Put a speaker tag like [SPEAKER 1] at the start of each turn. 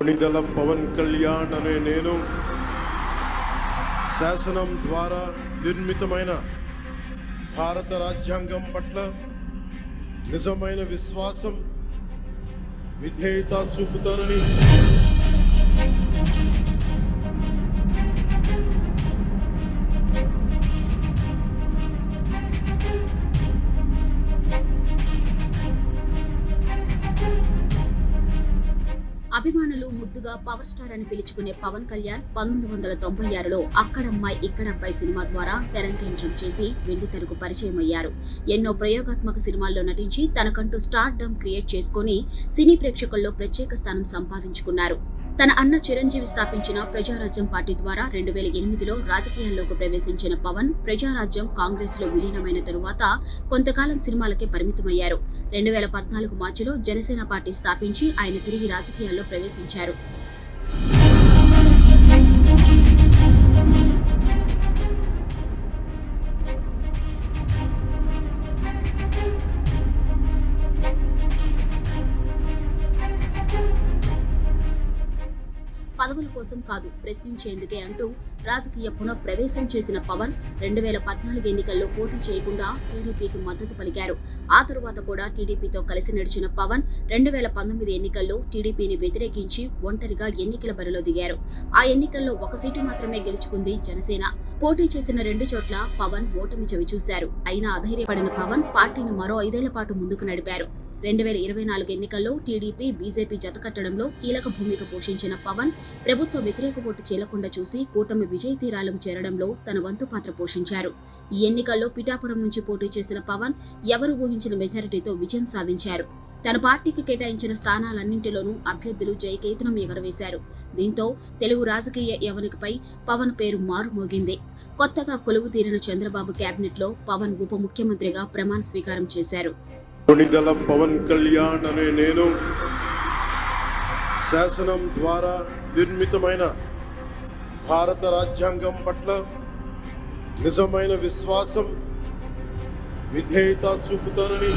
[SPEAKER 1] కొణిదెల పవన్ కళ్యాణ్ అనే నేను శాసనం ద్వారా నిర్మితమైన భారత రాజ్యాంగం పట్ల నిజమైన విశ్వాసం, విధేయత చూపుతానని
[SPEAKER 2] అభిమానులు ముద్దుగా పవర్ స్టార్ అని పిలుచుకునే పవన్ కళ్యాణ్ 1996లో అక్కడమ్మాయి ఇక్కడబ్బాయి సినిమా ద్వారా తెరంగేట్రం చేసి వెండితెరకు పరిచయం అయ్యారు. ఎన్నో ప్రయోగాత్మక సినిమాల్లో నటించి తనకంటూ స్టార్ డమ్ క్రియేట్ చేసుకుని సినీ ప్రేక్షకుల్లో ప్రత్యేక స్థానం సంపాదించుకున్నారు. తన అన్న చిరంజీవి స్థాపించిన ప్రజారాజ్యం పార్టీ ద్వారా 2008లో రాజకీయాల్లోకి ప్రవేశించిన పవన్ ప్రజారాజ్యం కాంగ్రెస్ లో విలీనమైన తరువాత కొంతకాలం సినిమాలకే పరిమితమయ్యారు. 2014 మార్చిలో జనసేన పార్టీ స్థాపించి ఆయన తిరిగి రాజకీయాల్లో ప్రవేశించారు. పదవుల కోసం కాదు, ప్రశ్నించేందుకే అంటూ రాజకీయ పునఃప్రవేశం చేసిన పవన్ 2014 ఎన్నికల్లో పోటీ చేయకుండా టీడీపీకి మద్దతు పలికారు. ఆ తరువాత కూడా టీడీపీతో కలిసి నడిచిన పవన్ 2019 ఎన్నికల్లో టీడీపీని వ్యతిరేకించి ఒంటరిగా ఎన్నికల బరిలో దిగారు. ఆ ఎన్నికల్లో ఒక సీటు మాత్రమే గెలుచుకుంది జనసేన. పోటీ చేసిన 2 చోట్ల పవన్ ఓటమి చవిచూశారు. అయినా అధైర్యపడిన పవన్ పార్టీని మరో 5 ఏళ్ల పాటు ముందుకు నడిపారు. 2024 ఎన్నికల్లో టీడీపీ, బీజేపీ జతకట్టడంలో కీలక భూమిక పోషించిన పవన్ ప్రభుత్వ వ్యతిరేక ఓటు చీలకుండా చూసి కూటమి విజయ తీరాలకు చేరడంలో తన వంతు పాత్ర పోషించారు. ఈ ఎన్నికల్లో పిఠాపురం నుంచి పోటీ చేసిన పవన్ ఎవరు ఊహించిన మెజారిటీతో విజయం సాధించారు. తన పార్టీకి కేటాయించిన స్థానాలన్నింటిలోనూ అభ్యర్థులు జయకేతనం ఎగరవేశారు. దీంతో తెలుగు రాజకీయ యవనికపై పవన్ పేరు మారుమోగింది. కొత్తగా కొలువు తీరిన చంద్రబాబు కేబినెట్ లో పవన్ ఉప ముఖ్యమంత్రిగా ప్రమాణ స్వీకారం చేశారు.
[SPEAKER 1] కొణిదెల పవన్ కళ్యాణ్ అనే నేను శాసనం ద్వారా నిర్మితమైన భారత రాజ్యాంగం పట్ల నిజమైన విశ్వాసం, విధేయత చూపుతానని